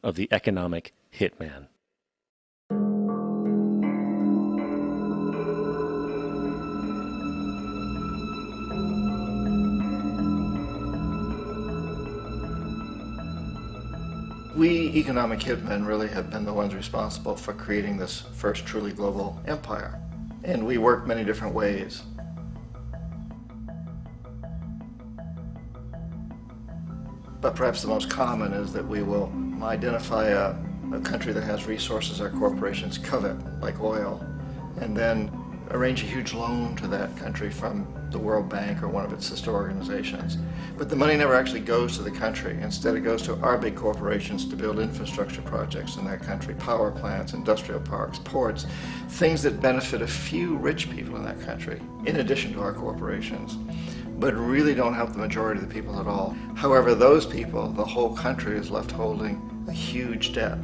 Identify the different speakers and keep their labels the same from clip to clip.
Speaker 1: of the economic hitman.
Speaker 2: We economic hitmen really have been the ones responsible for creating this first truly global empire. And we work many different ways. But perhaps the most common is that we will identify a country that has resources our corporations covet, like oil, and then arrange a huge loan to that country from the World Bank or one of its sister organizations. But the money never actually goes to the country. Instead, it goes to our big corporations to build infrastructure projects in that country, power plants, industrial parks, ports, things that benefit a few rich people in that country, in addition to our corporations, but really don't help the majority of the people at all. However, those people, the whole country is left holding a huge debt.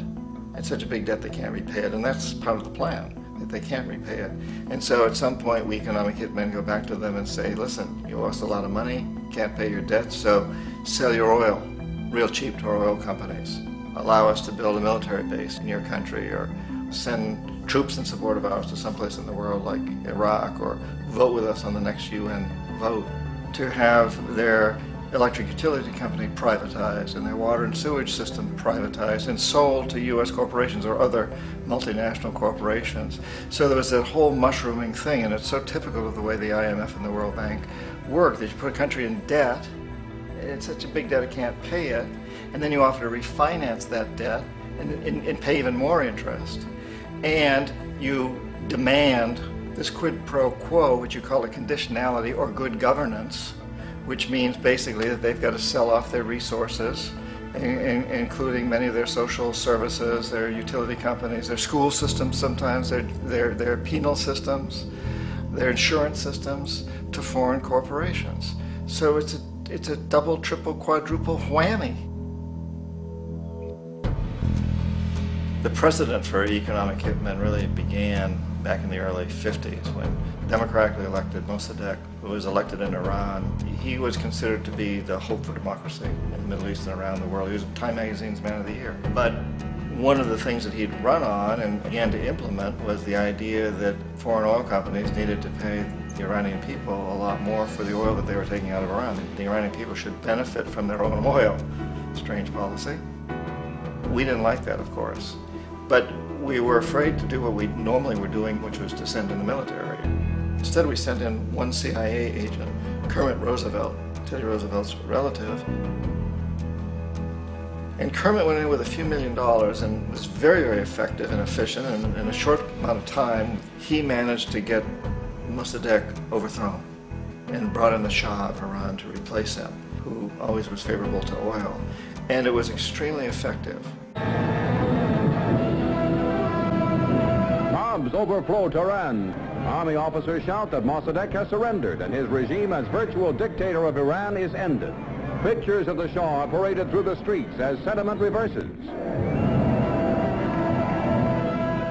Speaker 2: It's such a big debt they can't repay it, and that's part of the plan, that they can't repay it. And so at some point, we economic hitmen go back to them and say, listen, you owe us a lot of money, can't pay your debt, so sell your oil real cheap to our oil companies. Allow us to build a military base in your country, or send troops in support of ours to someplace in the world like Iraq, or vote with us on the next UN vote. To have their electric utility company privatized and their water and sewage system privatized and sold to U.S. corporations or other multinational corporations. So there was that whole mushrooming thing, and it's so typical of the way the IMF and the World Bank work, that you put a country in debt, it's such a big debt it can't pay it, and then you offer to refinance that debt and pay even more interest. And you demand this quid pro quo, which you call a conditionality or good governance, which means basically that they've got to sell off their resources, including many of their social services, their utility companies, their school systems sometimes, their penal systems, their insurance systems, to foreign corporations. So it's a double, triple, quadruple whammy. The precedent for economic hitmen really began back in the early 50s when democratically elected Mossadegh, who was elected in Iran, he was considered to be the hope for democracy in the Middle East and around the world. He was Time Magazine's Man of the Year. But one of the things that he'd run on and began to implement was the idea that foreign oil companies needed to pay the Iranian people a lot more for the oil that they were taking out of Iran. The Iranian people should benefit from their own oil. Strange policy. We didn't like that, of course. But we were afraid to do what we normally were doing, which was to send in the military. Instead, we sent in one CIA agent, Kermit Roosevelt, Teddy Roosevelt's relative. And Kermit went in with a few $1 million and was very, very effective and efficient. And in a short amount of time, he managed to get Mossadegh overthrown and brought in the Shah of Iran to replace him, who always was favorable to oil. And it was extremely effective.
Speaker 3: Bombs overflow Tehran. Army officers shout that Mossadegh has surrendered and his regime as virtual dictator of Iran is ended. Pictures of the Shah are paraded through the streets as sentiment reverses.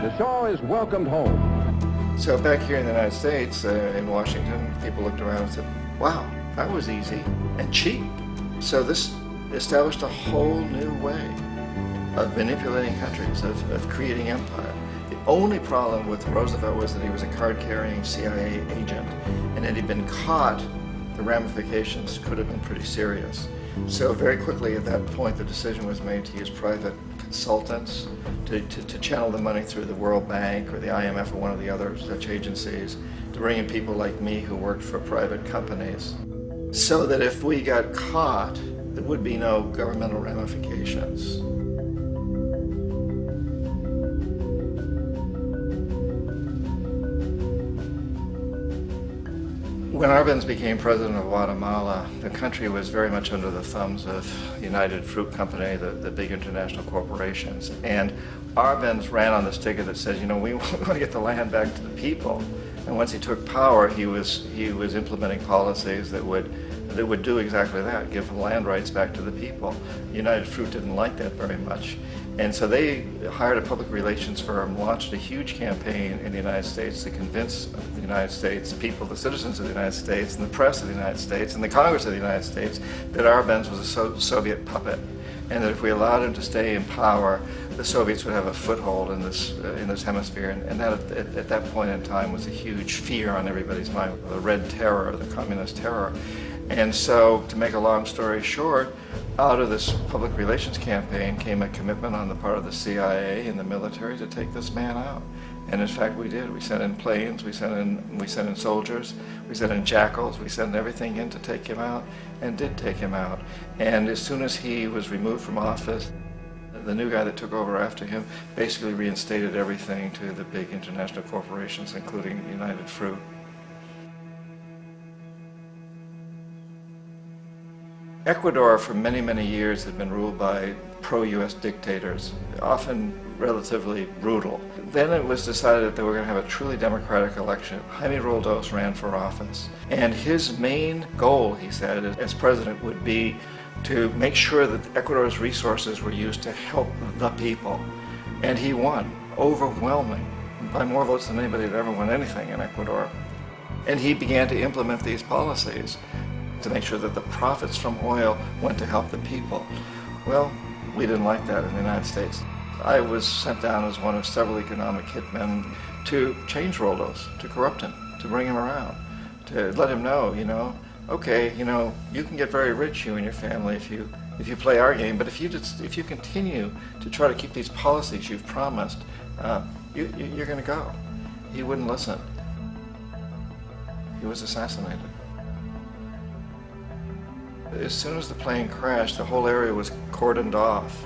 Speaker 3: The Shah is welcomed home.
Speaker 2: So back here in the United States, in Washington, people looked around and said, wow, that was easy and cheap. So this established a whole new way of manipulating countries, of creating empire. The only problem with Roosevelt was that he was a card-carrying CIA agent, and had he been caught, the ramifications could have been pretty serious. So very quickly at that point, the decision was made to use private consultants to channel the money through the World Bank or the IMF or one of the other such agencies, to bring in people like me who worked for private companies, so that if we got caught, there would be no governmental ramifications. When Arbenz became president of Guatemala, the country was very much under the thumbs of United Fruit Company, the big international corporations. And Arbenz ran on this ticket that says, you know, we want to get the land back to the people. And once he took power, he was implementing policies that would do exactly that, give land rights back to the people. United Fruit didn't like that very much. And so they hired a public relations firm, launched a huge campaign in the United States to convince the United States people, the citizens of the United States, and the press of the United States, and the Congress of the United States, that Arbenz was a Soviet puppet, and that if we allowed him to stay in power, the Soviets would have a foothold in this hemisphere, and that at that point in time was a huge fear on everybody's mind, the Red Terror, the Communist terror. And so, to make a long story short, out of this public relations campaign came a commitment on the part of the CIA and the military to take this man out. And in fact, we did. We sent in planes, we sent in soldiers, we sent in jackals, we sent everything in to take him out, and did take him out. And as soon as he was removed from office, the new guy that took over after him basically reinstated everything to the big international corporations, including United Fruit. Ecuador for many, many years had been ruled by pro-US dictators, often relatively brutal. Then it was decided that they were going to have a truly democratic election. Jaime Roldos ran for office, and his main goal, he said, as president would be to make sure that Ecuador's resources were used to help the people. And he won, overwhelming, by more votes than anybody had ever won anything in Ecuador. And he began to implement these policies to make sure that the profits from oil went to help the people. Well, we didn't like that in the United States. I was sent down as one of several economic hitmen to change Roldos, to corrupt him, to bring him around, to let him know, okay, you can get very rich, you and your family, if you play our game, but if you continue to try to keep these policies you've promised, you're going to go. He wouldn't listen. He was assassinated. As soon as the plane crashed, the whole area was cordoned off.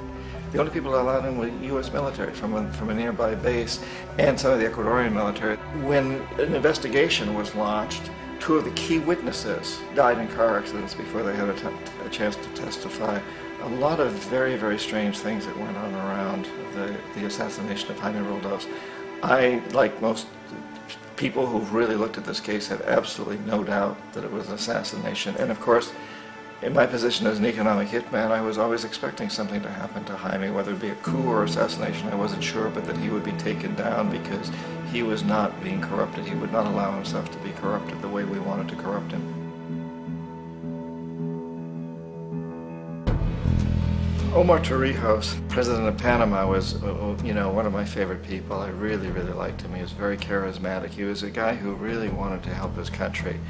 Speaker 2: The only people allowed in were U.S. military from a nearby base and some of the Ecuadorian military. When an investigation was launched, 2 of the key witnesses died in car accidents before they had a chance to testify. A lot of very, very strange things that went on around the assassination of Jaime Roldos. I, like most people who've really looked at this case, have absolutely no doubt that it was an assassination. And of course, in my position as an economic hitman, I was always expecting something to happen to Jaime, whether it be a coup or assassination, I wasn't sure, but that he would be taken down because he was not being corrupted. He would not allow himself to be corrupted the way we wanted to corrupt him. Omar Torrijos, president of Panama, was, one of my favorite people. I really, really liked him. He was very charismatic. He was a guy who really wanted to help his country.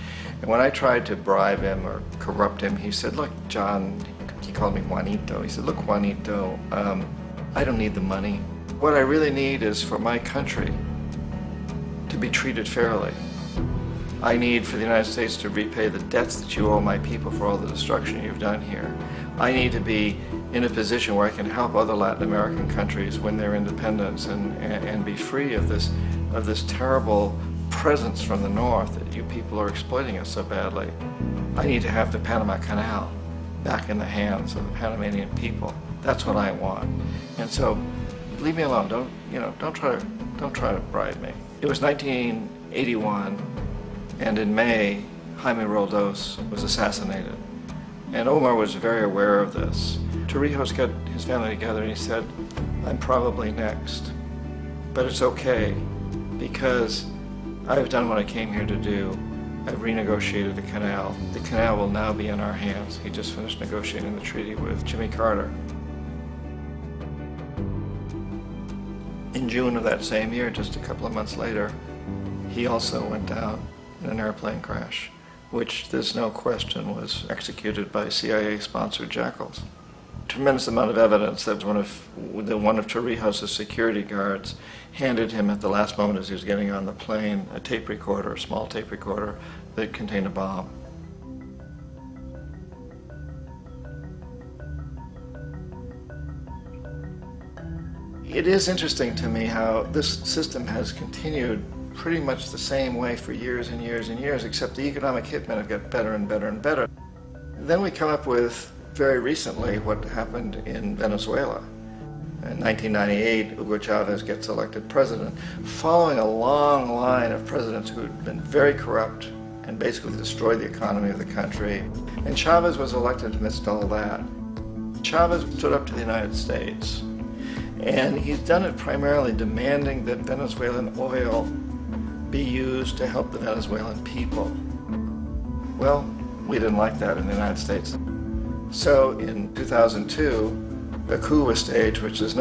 Speaker 2: And when I tried to bribe him or corrupt him, he said, look, John, he called me Juanito. He said, look, Juanito, I don't need the money. What I really need is for my country to be treated fairly. I need for the United States to repay the debts that you owe my people for all the destruction you've done here. I need to be in a position where I can help other Latin American countries win their independence and be free of this terrible presence from the north that you people are exploiting us so badly. I need to have the Panama Canal back in the hands of the Panamanian people. That's what I want. And so, leave me alone. Don't try to bribe me. It was 1981, and in May, Jaime Roldos was assassinated. And Omar was very aware of this. Torrijos got his family together and he said, I'm probably next, but it's okay because I've done what I came here to do. I've renegotiated the canal. The canal will now be in our hands. He just finished negotiating the treaty with Jimmy Carter. In June of that same year, just a couple of months later, he also went down in an airplane crash, which there's no question was executed by CIA-sponsored jackals. Tremendous amount of evidence that one of Torrijos' security guards handed him at the last moment as he was getting on the plane a tape recorder, a small tape recorder that contained a bomb. It is interesting to me how this system has continued pretty much the same way for years and years and years, except the economic hitmen have got better and better and better. Then we come up with, very recently, what happened in Venezuela. In 1998, Hugo Chavez gets elected president, following a long line of presidents who had been very corrupt and basically destroyed the economy of the country. And Chavez was elected amidst all that. Chavez stood up to the United States, and he's done it primarily demanding that Venezuelan oil be used to help the Venezuelan people. Well, we didn't like that in the United States. So in 2002, a coup was staged, which is no